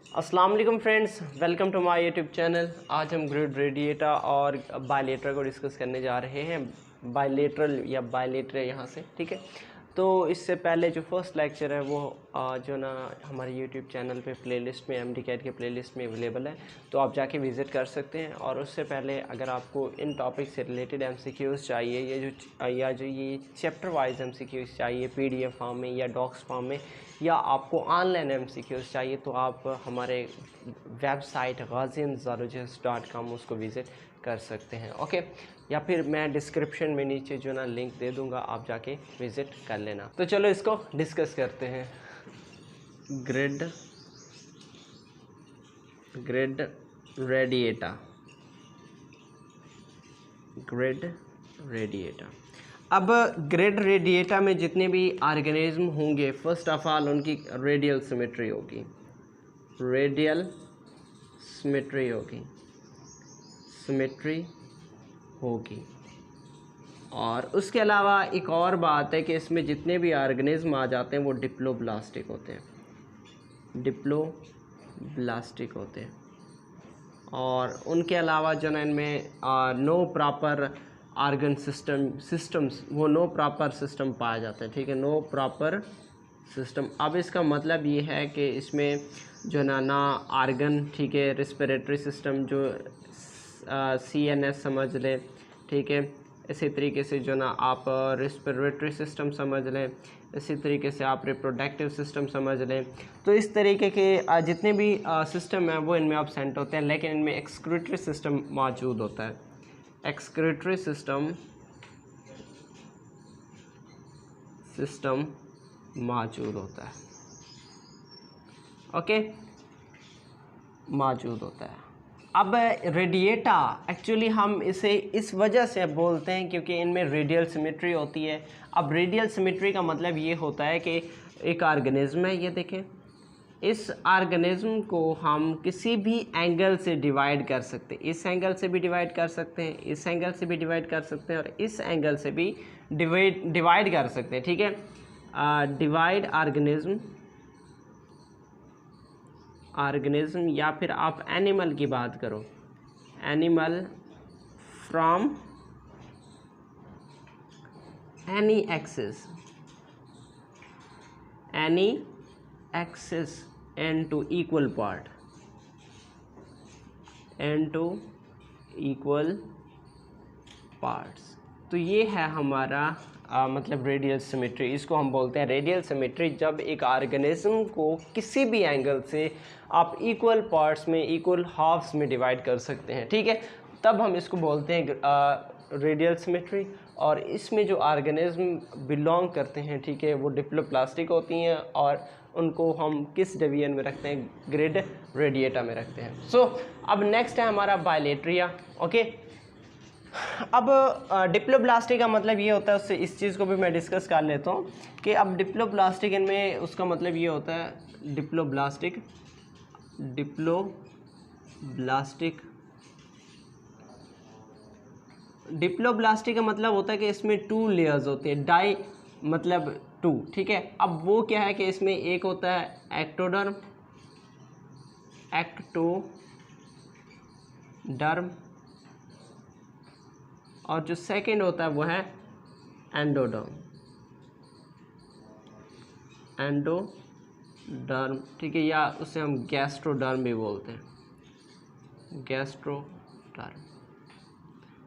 अस्सलाम वालेकुम friends, welcome to my YouTube channel. आज हम ग्रिड रेडिएटा और बायलेटरल को डिस्कस करने जा रहे हैं। बायलेटरल या बायलेटरल यहाँ से, ठीक है। तो इससे पहले जो फर्स्ट लेक्चर है वो जो ना हमारे यूट्यूब चैनल पे प्लेलिस्ट में MD-CAT के प्लेलिस्ट में अवेलेबल है, तो आप जाके विज़िट कर सकते हैं। और उससे पहले अगर आपको इन टॉपिक से रिलेटेड MCQs चाहिए या जो ये चैप्टर वाइज MCQs चाहिए PDF फॉर्म में या डॉक्स फॉर्म में, या आपको ऑनलाइन MCQs चाहिए, तो आप हमारे वेबसाइट ghazianzalojist.com उसको विज़िट कर सकते हैं, ओके। या फिर मैं डिस्क्रिप्शन में नीचे जो ना लिंक दे दूंगा, आप जाके विज़िट कर लेना। तो चलो इसको डिस्कस करते हैं। ग्रिड रेडिएटा, अब ग्रिड रेडिएटा में जितने भी ऑर्गेनिज्म होंगे, फर्स्ट ऑफ ऑल उनकी रेडियल सिमेट्री होगी। और उसके अलावा एक और बात है कि इसमें जितने भी ऑर्गेनिज्म आ जाते हैं वो डिप्लोब्लास्टिक होते हैं। और उनके अलावा जो है इनमें नो प्रॉपर ऑर्गन सिस्टम्स वो नो प्रॉपर सिस्टम पाया जाता है, ठीक है, नो प्रॉपर सिस्टम। अब इसका मतलब ये है कि इसमें जो ना ऑर्गन, ठीक है, रेस्पिरेटरी सिस्टम जो CNS समझ लें, ठीक है, इसी तरीके से जो ना आप रेस्पिरेटरी सिस्टम समझ लें, इसी तरीके से आप रिप्रोडक्टिव सिस्टम समझ लें। तो इस तरीके के जितने भी सिस्टम हैं वो इनमें एब्सेंट होते हैं, लेकिन इनमें एक्सक्रीटरी सिस्टम मौजूद होता है। एक्सक्रीटरी सिस्टम मौजूद होता है, ओके, मौजूद होता है। अब रेडिएटा एक्चुअली हम इसे इस वजह से बोलते हैं क्योंकि इनमें रेडियल सिमेट्री होती है। अब रेडियल सिमेट्री का मतलब ये होता है कि एक ऑर्गेनिज्म है, ये देखें, इस ऑर्गेनिज्म को हम किसी भी एंगल से डिवाइड कर सकते हैं। इस एंगल से भी डिवाइड कर सकते हैं, इस एंगल से भी डिवाइड कर सकते हैं, और इस एंगल से भी डिवाइड कर सकते हैं, ठीक है। डिवाइड ऑर्गेनिज्म या फिर आप एनिमल की बात करो, animal from any axis into equal parts। तो ये है हमारा मतलब रेडियल सिमेट्री। इसको हम बोलते हैं रेडियल सिमेट्री जब एक ऑर्गेनिज्म को किसी भी एंगल से आप इक्वल पार्ट्स में, इक्वल हाफ्स में डिवाइड कर सकते हैं, ठीक है, तब हम इसको बोलते हैं रेडियल सिमेट्री। और इसमें जो ऑर्गेनिज्म बिलोंग करते हैं, ठीक है, वो डिप्लोप्लास्टिक होती हैं, और उनको हम किस डिवीजन में रखते हैं? ग्रिड रेडिएटा में रखते हैं। सो अब नेक्स्ट है हमारा बायलेट्रिया, ओके। अब डिप्लोब्लास्टिक का मतलब ये होता है, उससे इस चीज़ को भी मैं डिस्कस कर लेता हूँ कि अब डिप्लोब्लास्टिक इनमें उसका मतलब ये होता है डिप्लोब्लास्टिक का मतलब होता है कि इसमें 2 लेयर्स होते हैं, डाई मतलब 2, ठीक है। अब वो क्या है कि इसमें एक होता है एक्टोडर्म और जो सेकंड होता है वो है एंडोडर्म, ठीक है, या उसे हम गैस्ट्रोडर्म भी बोलते हैं,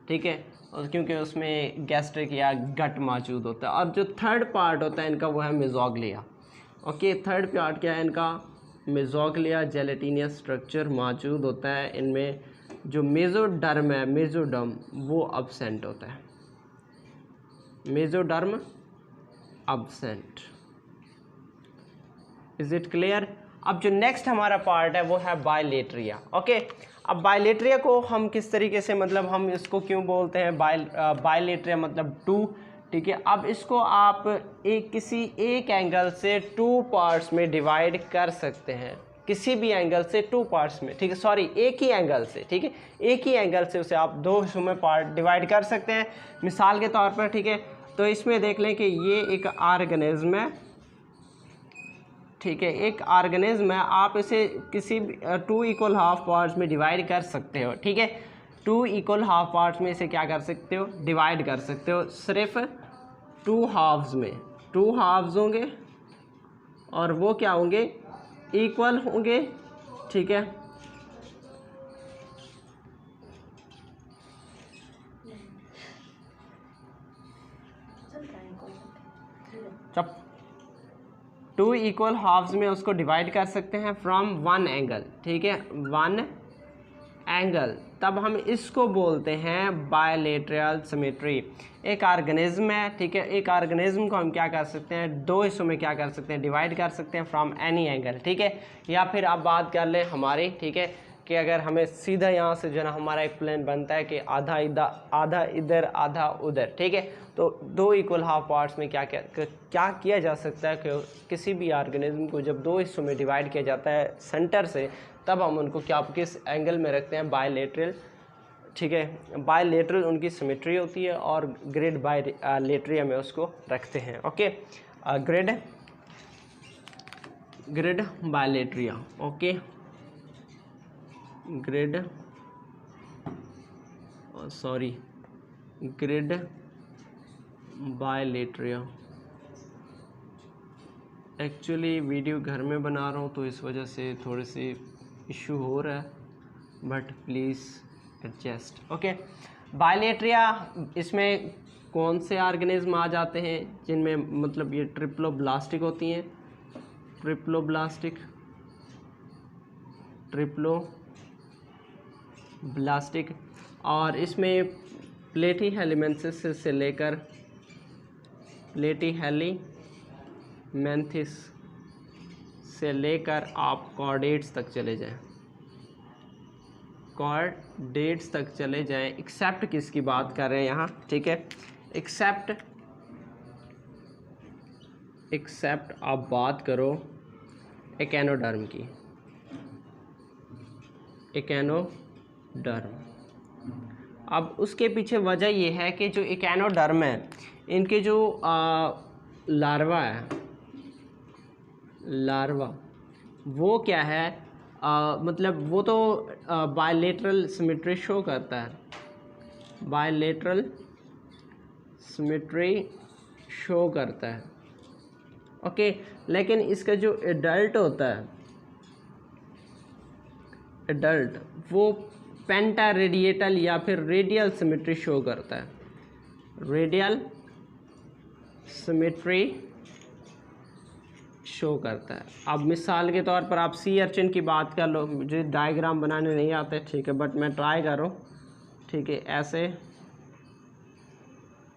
ठीक है, और क्योंकि उसमें गैस्ट्रिक या गट मौजूद होता है। अब जो थर्ड पार्ट होता है इनका वो है मेसोग्लिया, ओके। थर्ड पार्ट क्या है इनका? मेसोग्लिया, जेलेटिनियस स्ट्रक्चर मौजूद होता है इनमें। जो मेसोडर्म वो अब्सेंट होता है, mesoderm absent. Is it clear? अब जो नेक्स्ट हमारा पार्ट है वो है बायलेट्रिया, ओके। अब बायलेट्रिया को हम किस तरीके से, मतलब हम इसको क्यों बोलते हैं बायलेट्रिया मतलब 2, ठीक है। अब इसको आप किसी एक एंगल से 2 पार्ट्स में डिवाइड कर सकते हैं, किसी भी एंगल से 2 पार्ट्स में, ठीक है, सॉरी एक ही एंगल से, ठीक है, एक ही एंगल से उसे आप 2 हिस्सों में पार्ट डिवाइड कर सकते हैं, मिसाल के तौर पर, ठीक है। तो इसमें देख लें कि ये एक ऑर्गेनिज्म है, ठीक है, एक ऑर्गेनिज्म है, आप इसे किसी भी 2 इक्वल हाफ पार्ट्स में डिवाइड कर सकते हो। ठीक है, 2 इक्वल हाफ पार्ट्स में इसे क्या कर सकते हो, डिवाइड कर सकते हो, सिर्फ 2 हाफ्स में। 2 हाफ्स होंगे और वो क्या होंगे, इक्वल होंगे। ठीक है, जब 2 इक्वल हाफ्स में उसको डिवाइड कर सकते हैं फ्रॉम 1 एंगल। ठीक है, 1 एंगल, तब हम इसको बोलते हैं बायलेटरल सिमेट्री। एक ऑर्गेनिज्म है, ठीक है, एक ऑर्गेनिज्म को हम क्या कर सकते हैं, 2 हिस्सों में क्या कर सकते हैं, डिवाइड कर सकते हैं फ्रॉम एनी एंगल। ठीक है, या फिर आप बात कर लें हमारी, ठीक है, कि अगर हमें सीधा यहाँ से जो ना हमारा एक प्लेन बनता है कि आधा इधर आधा उधर। ठीक है, तो 2 इक्वल हाफ पार्ट्स में क्या किया जा सकता है कि किसी भी ऑर्गेनिज्म को जब 2 हिस्सों में डिवाइड किया जाता है सेंटर से, तब हम उनको किस एंगल में रखते हैं, बायलेटरल। ठीक है, बायलेटरल उनकी सिमेट्री होती है और ग्रिड बायलेटरिया में उसको रखते हैं। Okay, grade bilateria. Okay, grade bilateria. Actually video घर में बना रहा हूँ तो इस वजह से थोड़ी सी इशू हो रहा है, बट प्लीज़ एडजस्ट। ओके, बायलेटरिया, इसमें कौन से ऑर्गेनिज्म आ जाते हैं जिनमें मतलब ये ट्रिप्लोब्लास्टिक होती हैं, ट्रिप्लोब्लास्टिक, और इसमें प्लेटीहेलिमेंथिस से लेकर प्लेटीहेलिमेंथिस से लेकर आप कॉर्डेट्स तक चले जाएं, एक्सेप्ट किसकी बात कर रहे हैं यहाँ। ठीक है, एक्सेप्ट आप बात करो एकेनोडर्म की, एकेनोडर्म। अब उसके पीछे वजह ये है कि जो एकेनोडर्म है, इनके जो लार्वा वो क्या है, मतलब वो तो बायलेटरल सिमेट्री शो करता है, ओके, लेकिन इसका जो एडल्ट होता है, वो पेंटा रेडिएटल या फिर रेडियल सिमेट्री शो करता है, अब मिसाल के तौर पर आप सी अर्चिन की बात कर लो, मुझे डायग्राम बनाने नहीं आते, ठीक है, बट मैं ट्राई कर रहा हूँ। ठीक है, ऐसे,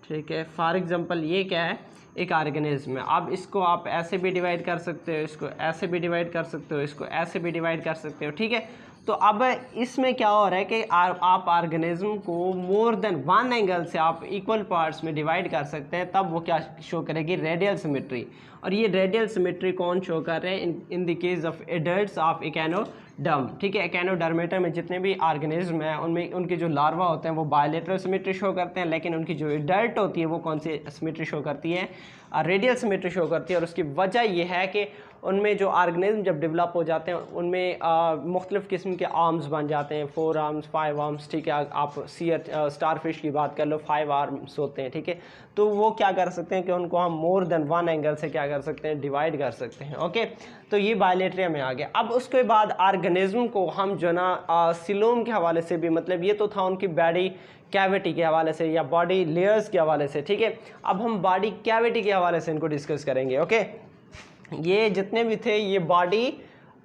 ठीक है, फॉर एग्जांपल ये क्या है, एक ऑर्गेनिज्म है। अब इसको आप ऐसे भी डिवाइड कर सकते हो, इसको ऐसे भी डिवाइड कर सकते हो, इसको ऐसे भी डिवाइड कर सकते हो। ठीक है, तो अब इसमें क्या हो रहा है कि आप ऑर्गेनिज्म को मोर देन 1 एंगल से आप इक्वल पार्ट्स में डिवाइड कर सकते हैं, तब वो क्या शो करेगी, रेडियल सिमेट्री। और ये रेडियल सिमेट्री कौन शो कर रहे हैं, in the case of adults of echinoderm. ठीक है, एकेनोडर्मेटा में जितने भी ऑर्गेनिज्म हैं उनमें उनके जो लार्वा होते हैं वो बायलेटरल सिमेट्री शो करते हैं, लेकिन उनकी जो एडल्ट होती है वो कौन सी सिमेट्री शो करती है, रेडियल सिमेट्री शो करती है। और उसकी वजह यह है कि उनमें जो ऑर्गेनिज्म जब डेवलप हो जाते हैं उनमें मुख्तलिफ़ किस्म के आर्म्स बन जाते हैं, 4 आर्म्स 5 आर्म्स। ठीक है, आप स्टारफिश की बात कर लो, 5 आर्म्स होते हैं। ठीक है, तो वो क्या कर सकते हैं कि उनको हम मोर देन 1 एंगल से क्या कर सकते हैं, डिवाइड कर सकते हैं। ओके, तो ये बायलेटरिया में आ गया। अब उसके बाद ऑर्गेनिज्म को हम जो ना सिलोम के हवाले से भी, मतलब ये तो था उनकी बॉडी कैविटी के हवाले से या बॉडी लेयर्स के हवाले से। ठीक है, अब हम बॉडी कैविटी के हवाले से इनको डिस्कस करेंगे। ओके, ये जितने भी थे ये बॉडी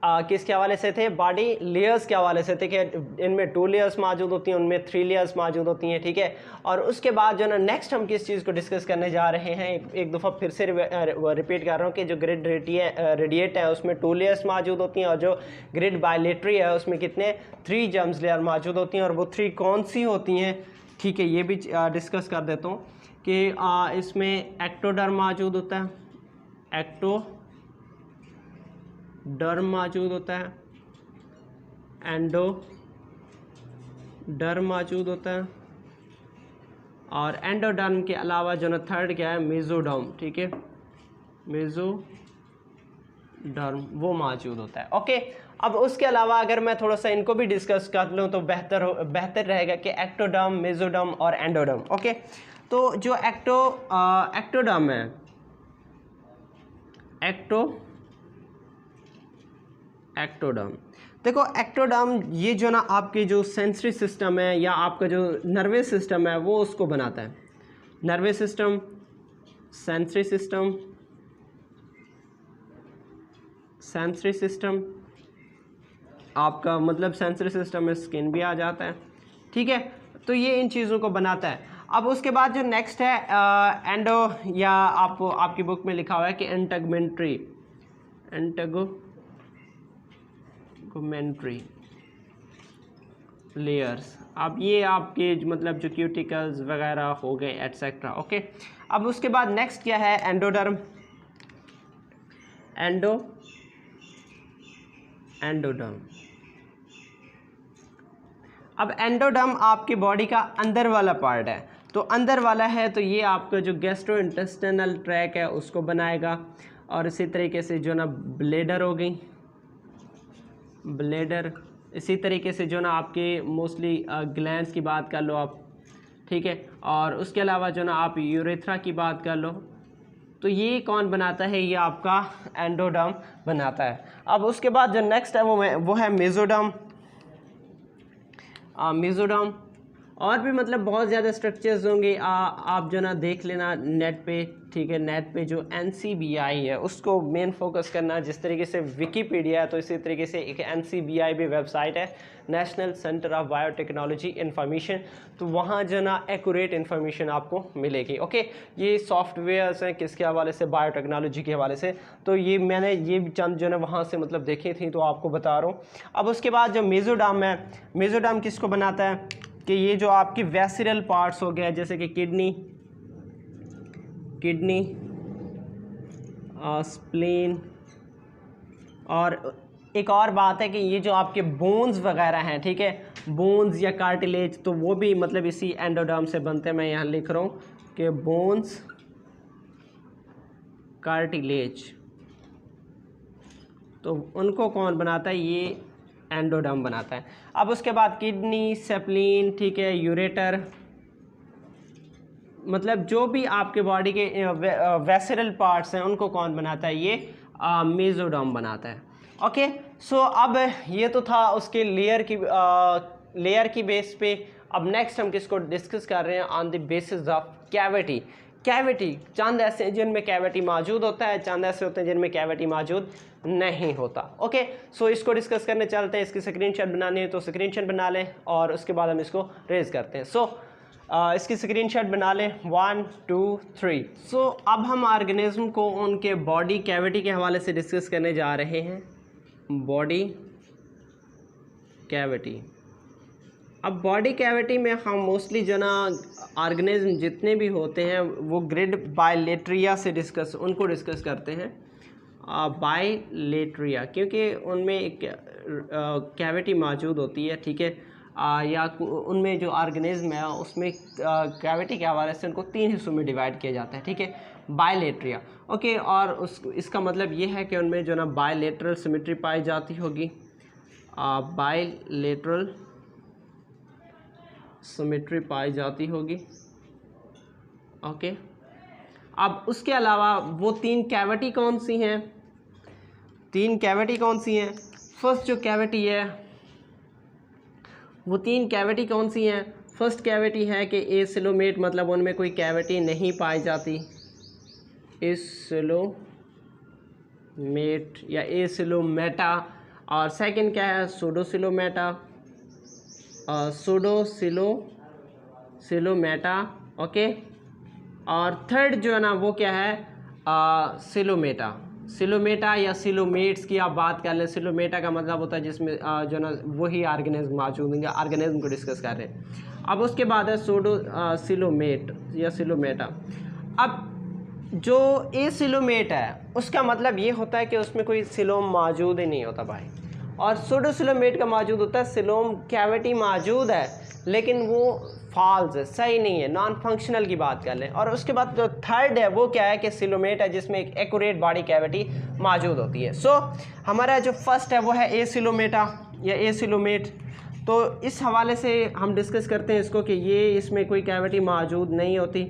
किसके हवाले से थे, बॉडी लेयर्स के हवाले से थे कि इनमें 2 लेयर्स मौजूद होती हैं, उनमें 3 लेयर्स मौजूद होती हैं। ठीक है, और उसके बाद जो ना नेक्स्ट हम किस चीज़ को डिस्कस करने जा रहे हैं, एक दफ़ा फिर से रिपीट कर रहा हूँ कि जो ग्रिड रेडिएट है उसमें 2 लेयर्स मौजूद होती हैं, और जो ग्रिड बायलेटरी है उसमें कितने 3 जर्म्स लेयर मौजूद होती हैं, और वो 3 कौन सी होती हैं। ठीक है, ये भी डिस्कस कर देता हूँ कि इसमें एक्टोडर्म मौजूद होता है, एक्टोडर्म मौजूद होता है, एंडोडर्म मौजूद होता है, और एंडोडर्म के अलावा जो ना थर्ड क्या है, मेसोडर्म। ठीक है, डर्म वो मौजूद होता है। ओके, अब उसके अलावा अगर मैं थोड़ा सा इनको भी डिस्कस कर लूँ तो बेहतर रहेगा कि एक्टोडर्म, मेसोडर्म और एंडोडर्म। ओके, तो जो एक्टोडर्म है, एक्टोडर्म, देखो एक्टोडर्म ये जो ना आपके जो सेंसरी सिस्टम है या आपका जो नर्वस सिस्टम है वो उसको बनाता है। Nervous system, sensory system, sensory system आपका मतलब सेंसरी सिस्टम में स्किन भी आ जाता है, ठीक है। तो ये इन चीज़ों को बनाता है। अब उसके बाद जो नेक्स्ट है एंडो, या आपकी बुक में लिखा हुआ है कि एंटेगुमेंट्री लेयर्स। अब ये आपके मतलब जो क्यूटिकल्स वगैरह हो गए एटसेट्रा। ओके, अब उसके बाद नेक्स्ट क्या है, एंडोडर्म, एंडोडर्म। अब एंडोडर्म आपकी बॉडी का अंदर वाला पार्ट है, तो अंदर वाला है तो ये आपका जो गैस्ट्रोइंटेस्टिनल ट्रैक है उसको बनाएगा। और इसी तरीके से जो ना ब्लेडर हो गई, ब्लेडर, इसी तरीके से जो ना आपके मोस्टली ग्लैंड्स की बात कर लो आप, ठीक है। और उसके अलावा जो ना आप यूरेथ्रा की बात कर लो, तो ये कौन बनाता है, ये आपका एंडोडर्म बनाता है। अब उसके बाद जो नेक्स्ट है वो है मेसोडर्म। मेसोडर्म और भी मतलब बहुत ज़्यादा स्ट्रक्चर्स होंगे, आप जो ना देख लेना नेट पे, ठीक है। नेट पे जो NCBI है उसको मेन फोकस करना, जिस तरीके से विकीपीडिया है तो इसी तरीके से एक NCBI भी वेबसाइट है, national centre of biotechnology information, तो वहाँ जो ना एक्यूरेट इन्फॉर्मेशन आपको मिलेगी। ओके, ये सॉफ्टवेयर्स हैं किसके हवाले से, बायोटेक्नोलॉजी के हवाले से, तो ये मैंने ये चंद जो ना वहाँ से मतलब देखी थी तो आपको बता रहा हूँ। अब उसके बाद जो मेसोडर्म है, मेसोडर्म किसको बनाता है कि ये जो आपकी वेसिरल पार्ट्स हो गया, जैसे कि किडनी, स्प्लीन, और एक और बात है कि ये जो आपके बोन्स वगैरह हैं, ठीक है, बोन्स या कार्टिलेज, तो वो भी मतलब इसी एंडोडर्म से बनते हैं। मैं यहाँ लिख रहा हूँ कि बोन्स, कार्टिलेज, तो उनको कौन बनाता है, ये एंडोडर्म बनाता है। अब उसके बाद किडनी, सेप्लिन, ठीक है, यूरेटर, मतलब जो भी आपके बॉडी के वेसिरल पार्ट्स हैं उनको कौन बनाता है, ये मेसोडर्म बनाता है। ओके, सो अब ये तो था उसके लेयर की बेस पे। अब नेक्स्ट हम किसको डिस्कस कर रहे हैं, on the basis of cavity. Cavity, चंद ऐसे हैं जिनमें कैविटी मौजूद होता है, चंद ऐसे होते हैं जिनमें कैविटी मौजूद नहीं होता। ओके, सो इसको डिस्कस करने चलते हैं। इसकी स्क्रीनशॉट बनानी है तो स्क्रीनशॉट बना लें और उसके बाद हम इसको रेज करते हैं। सो इसकी स्क्रीनशॉट बना लें, 1 2 3। सो अब हम ऑर्गेनिज्म को उनके बॉडी कैविटी के हवाले से डिस्कस करने जा रहे हैं। बॉडी कैविटी, अब बॉडी कैविटी में हम मोस्टली जो ना ऑर्गेनिज्म जितने भी होते हैं वो ग्रिड बायलेट्रिया से उनको डिस्कस करते हैं। बायलेट्रिया क्योंकि उनमें एक कैविटी मौजूद होती है, ठीक है, या उनमें जो ऑर्गेनिज्म है उसमें कैविटी के हवाले से उनको 3 हिस्सों में डिवाइड किया जाता है, ठीक है, बायलेट्रिया। ओके, और इसका मतलब ये है कि उनमें जो ना बायलेटरल सिमेट्री पाई जाती होगी, बायलेटरल सिमेट्री पाई जाती होगी। ओके, अब उसके अलावा वो 3 कैविटी कौन सी हैं, 3 कैविटी कौन सी हैं, फर्स्ट जो कैविटी है वो 3 कैविटी कौन सी हैं। फर्स्ट कैविटी है कि एसिलोमेट, मतलब उनमें कोई कैविटी नहीं पाई जाती, एसिलोमेट या एसिलोमेटा। और सेकंड क्या है, सूडोसिलोमेटा, सूडोसिलोमेटा। ओके, और थर्ड जो है ना वो क्या है, सिलोमेटा। सिलोमेटा या सिलोमेट्स की आप बात कर लें, सिलोमेटा का मतलब होता है जिसमें जो ना वही ऑर्गेनिज्म मौजूद होंगे, ऑर्गेनिज्म को डिस्कस कर रहे हैं। अब उसके बाद है सिलोमेट या सिलोमेटा। अब जो एसिलोमेट है उसका मतलब ये होता है कि उसमें कोई सिलोम मौजूद ही नहीं होता भाई। और सूडोसिलोमेट का मौजूद होता है सिलोम कैविटी मौजूद है लेकिन वो फॉल्स है, सही नहीं है, नॉन फंक्शनल की बात कर लें। और उसके बाद जो थर्ड है वो क्या है कि सिलोमेट है जिसमें एक एक्यूरेट बॉडी कैविटी मौजूद होती है। सो हमारा जो फर्स्ट है वो है एसिलोमेटा या एसिलोमेट। तो इस हवाले से हम डिस्कस करते हैं इसको कि ये इसमें कोई कैविटी मौजूद नहीं होती,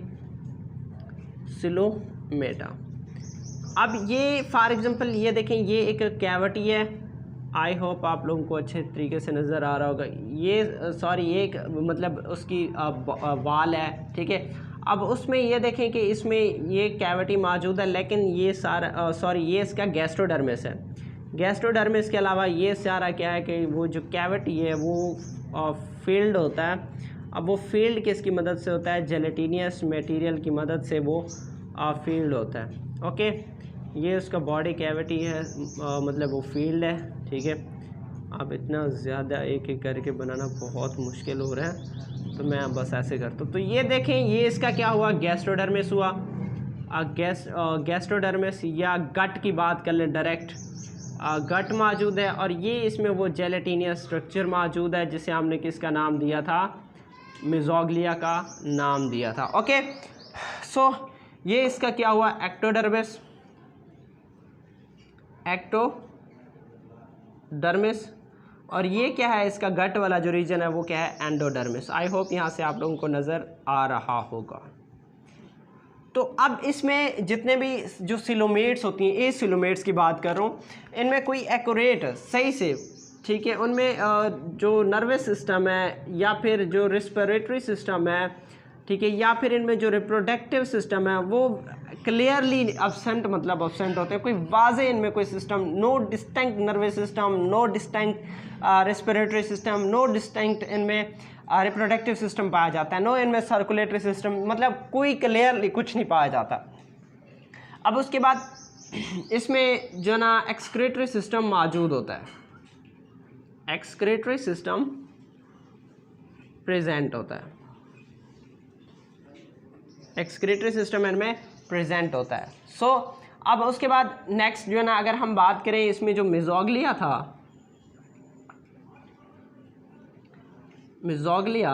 सिलोमेटा। अब ये फॉर एग्जांपल ये देखें, ये एक कैविटी है, आई होप आप लोगों को अच्छे तरीके से नज़र आ रहा होगा। ये सॉरी ये एक मतलब उसकी वाल है, ठीक है। अब उसमें ये देखें कि इसमें ये कैविटी मौजूद है लेकिन ये सारा सॉरी ये इसका गैस्ट्रोडर्मिस है। गैस्ट्रोडर्मिस के अलावा ये सारा क्या है कि वो जो कैविटी है वो फील्ड होता है। अब वो फील्ड किसकी मदद से होता है, जेलेटिनियस मटेरियल की मदद से वो फील्ड होता है। ओके, ये उसका बॉडी कैविटी है, मतलब वो फील्ड है, ठीक है। अब इतना ज़्यादा एक एक करके बनाना बहुत मुश्किल हो रहा है तो मैं बस ऐसे करता हूँ। तो ये देखें, ये इसका क्या हुआ, गैस्ट्रोडर्मिस हुआ। गैस्ट्रोडर्मिस या गट की बात कर लें डायरेक्ट, गट मौजूद है और ये इसमें वो जेलेटिनियस स्ट्रक्चर मौजूद है जिसे हमने किसका नाम दिया था, मेसोग्लिया का नाम दिया था। ओके, सो ये इसका क्या हुआ, एक्टोडर्मिस, एक्टोडर्मिस। और ये क्या है, इसका गट वाला जो रीजन है वो क्या है, एंडोडर्मिस। आई होप यहाँ से आप लोगों को नज़र आ रहा होगा। तो अब इसमें जितने भी जो सिलोमेट्स होती हैं, ए सिलोमेट्स की बात कर रहा हूँ, इनमें कोई एक्यूरेट सही से, ठीक है, उनमें जो नर्वस सिस्टम है या फिर जो रिस्पिरेटरी सिस्टम है, ठीक है, या फिर इनमें जो रिप्रोडक्टिव सिस्टम है वो क्लियरली एब्सेंट, मतलब एब्सेंट होते हैं। कोई वाज़े इनमें कोई system, no distinct nervous system, no distinct respiratory system, no distinct इनमें रिप्रोडक्टिव सिस्टम पाया जाता है, नो इनमें सर्कुलेटरी सिस्टम, मतलब कोई क्लियरली कुछ नहीं पाया जाता। अब उसके बाद इसमें जो ना एक्सक्रीटरी सिस्टम मौजूद होता है, एक्सक्रीटरी सिस्टम प्रेजेंट होता है, एक्सक्रीटरी सिस्टम इनमें प्रेजेंट होता है। सो अब उसके बाद नेक्स्ट जो है ना, अगर हम बात करें इसमें जो मेसोग्लिया था, मेसोग्लिया,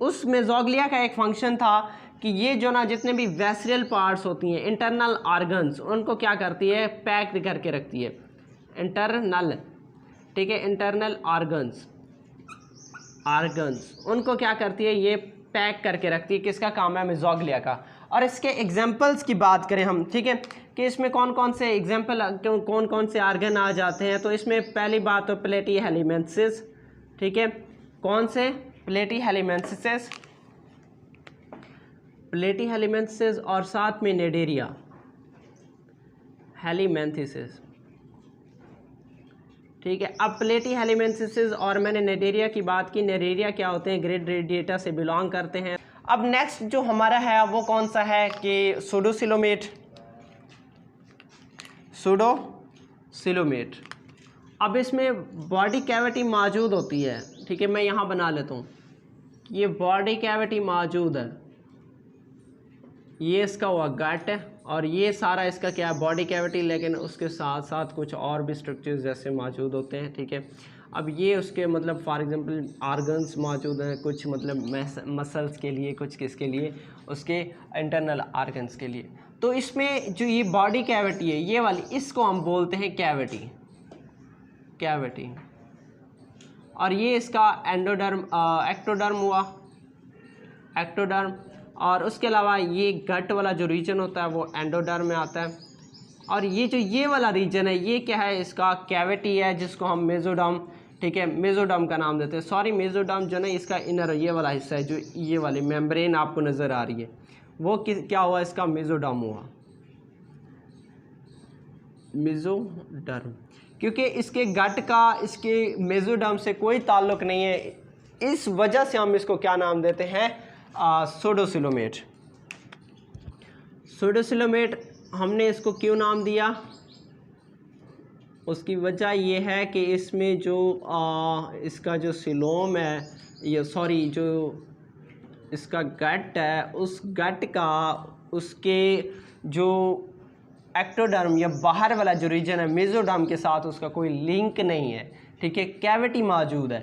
उस मेसोग्लिया का एक फंक्शन था कि ये जो ना जितने भी वेसरल पार्ट्स होती हैं, इंटरनल ऑर्गन्स, उनको क्या करती है, पैक्ड करके रखती है। इंटरनल, ठीक है, इंटरनल ऑर्गन्स, ऑर्गन्स उनको क्या करती है, ये पैक करके रखती है। किसका काम है, मेसोग्लिया का। और इसके एग्जांपल्स की बात करें हम, ठीक है, कि इसमें कौन कौन से एग्जांपल, कौन कौन से ऑर्गन आ जाते हैं। तो इसमें पहली बात तो प्लेटीहेलमिन्थेसिस, ठीक है, कौन से, प्लेटीहेलमिन्थेसिस, प्लेटीहेलमिन्थेसिस और साथ में नेडेरिया हेलिमेंथिसिस, ठीक है। अब प्लेटीहेलमिन्थेसिस और मैंने नेडेरिया की बात की, नेडेरिया क्या होते हैं, ग्रेड रेडिएटा से बिलोंग करते हैं। अब नेक्स्ट जो हमारा है वो कौन सा है कि सूडोसिलोमेट, सूडोसिलोमेट। अब इसमें बॉडी कैविटी मौजूद होती है, ठीक है, मैं यहाँ बना लेता हूँ, ये बॉडी कैविटी मौजूद है, ये इसका हुआ गट है और ये सारा इसका क्या है, बॉडी कैविटी, लेकिन उसके साथ साथ कुछ और भी स्ट्रक्चर्स जैसे मौजूद होते हैं, ठीक है। अब ये उसके मतलब फॉर एग्जांपल ऑर्गन्स मौजूद हैं, कुछ मतलब मसल्स के लिए, कुछ किसके लिए, उसके इंटरनल ऑर्गन्स के लिए। तो इसमें जो ये बॉडी कैविटी है, ये वाली, इसको हम बोलते हैं कैविटी, कैविटी। और ये इसका एंडोडर्म, एक्टोडर्म हुआ, एक्टोडर्म। और उसके अलावा ये गट वाला जो रीजन होता है वो एंडोडर्म में आता है। और ये जो ये वाला रीजन है ये क्या है, इसका कैविटी है जिसको हम मेसोडर्म, ठीक है, मेसोडर्म का नाम देते हैं। सॉरी, मेसोडर्म जो ना इसका इनर ये वाला हिस्सा है, जो ये वाली मेम्ब्रेन आपको नज़र आ रही है वो क्या हुआ, इसका मेसोडर्म हुआ, मेसोडर्म, क्योंकि इसके गट का इसके मेसोडर्म से कोई ताल्लुक़ नहीं है, इस वजह से हम इसको क्या नाम देते हैं, सूडोसिलोमेट। सूडोसिलोमेट हमने इसको क्यों नाम दिया, उसकी वजह ये है कि इसमें जो इसका जो सिलोम है, ये सॉरी जो इसका गट है, उस गट का उसके जो एक्टोडर्म या बाहर वाला जो रीजन है मेसोडर्म के साथ उसका कोई लिंक नहीं है, ठीक है, कैविटी मौजूद है,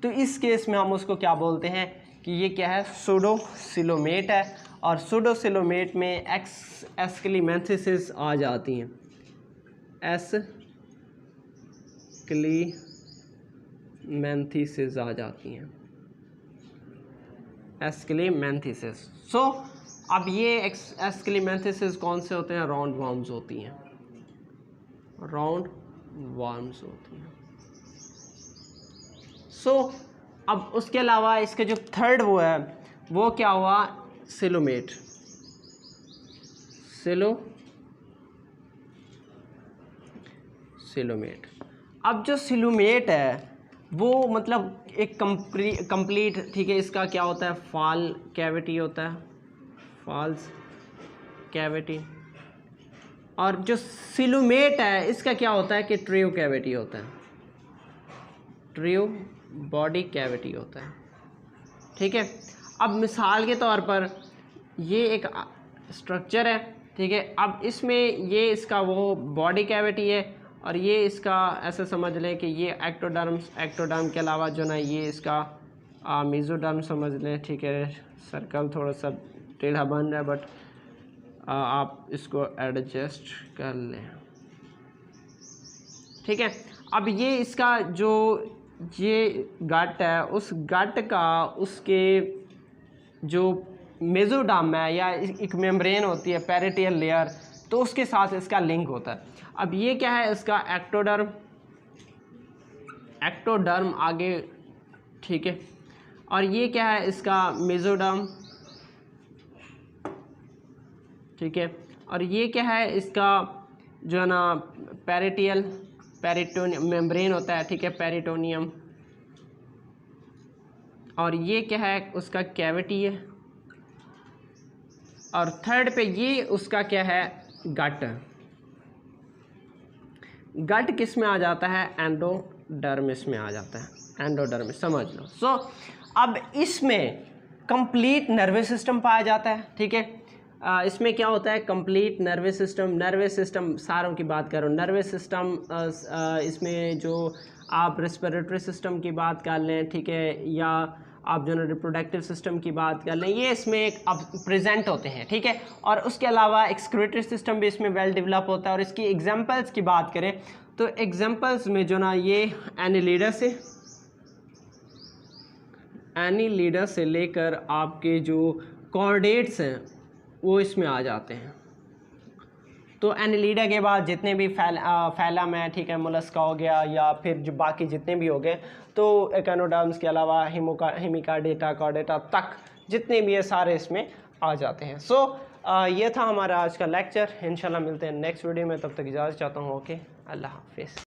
तो इस केस में हम उसको क्या बोलते हैं कि ये क्या है, सूडोसिलोमेट है। और सूडोसिलोमेट में एस्केलीमेंथिसिस आ जाती हैं, एस्केलीमेंथिसिस आ जाती हैं, एस्केलीमेंथिसिस। सो अब ये एस्केलीमेंथिसिस कौन से होते हैं, राउंड वर्म्स होती हैं, राउंड वर्म्स होती हैं। सो अब उसके अलावा इसके जो थर्ड वो है वो क्या हुआ, सिलोमेट, सिलोमेट। अब जो सिलोमेट है वो मतलब एक कंप्लीट, ठीक है, इसका क्या होता है, फॉल कैविटी होता है, फॉल्स कैविटी। और जो सिलोमेट है इसका क्या होता है कि ट्रियो कैविटी होता है, ट्रियो बॉडी कैविटी होता है, ठीक है। अब मिसाल के तौर पर ये एक स्ट्रक्चर है, ठीक है, अब इसमें ये इसका वो बॉडी कैविटी है और ये इसका ऐसे समझ लें कि ये एक्टोडर्म के अलावा जो ना ये इसका मेसोडर्म समझ लें, ठीक है। सर्कल थोड़ा सा टेढ़ा बन रहा है बट आप इसको एडजस्ट कर लें, ठीक है। अब ये इसका जो ये गट है, उस गट का उसके जो मेसोडर्म है या एक मेम्ब्रेन होती है पेरिटियल लेयर, तो उसके साथ इसका लिंक होता है। अब ये क्या है, इसका एक्टोडर्म आगे, ठीक है, और ये क्या है, इसका मेसोडर्म, ठीक है, और ये क्या है, इसका जो है ना पेरिटोनियम मेम्ब्रेन होता है, ठीक है, पेरिटोनियम। और ये क्या है, उसका कैविटी है। और थर्ड पे ये उसका क्या है, गट। गट किस में आ जाता है, एंडोडर्मिस में आ जाता है, एंडोडर्मिस समझ लो। सो अब इसमें कंप्लीट नर्वस सिस्टम पाया जाता है, ठीक है। इसमें क्या होता है, कंप्लीट नर्वस सिस्टम सारों की बात करो, नर्वस सिस्टम इसमें जो आप रेस्पिरेटरी सिस्टम की बात कर लें, ठीक है, या आप जो रिप्रोडक्टिव सिस्टम की बात कर लें, ये इसमें एक अब प्रेजेंट होते हैं, ठीक है। और उसके अलावा एक्सक्रीटरी सिस्टम भी इसमें वेल डेवलप होता है। और इसकी एग्जांपल्स की बात करें तो एग्जांपल्स में जो ना ये एनीलिडा से लेकर आपके जो कॉर्डेट्स हैं वो इसमें आ जाते हैं। तो एनीलिडा के बाद जितने भी फैलम है, ठीक है, मोलस्का हो गया या फिर जो बाकी जितने भी हो गए, तो एकेनोडर्म्स के अलावा हेमिकार्डेटा, कॉर्डेटा तक जितने भी है सारे इसमें आ जाते हैं। सो ये था हमारा आज का लेक्चर। इंशाल्लाह मिलते हैं नेक्स्ट वीडियो में, तब तक इजाज़त चाहता हूँ। ओके, अल्लाह हाफिज़।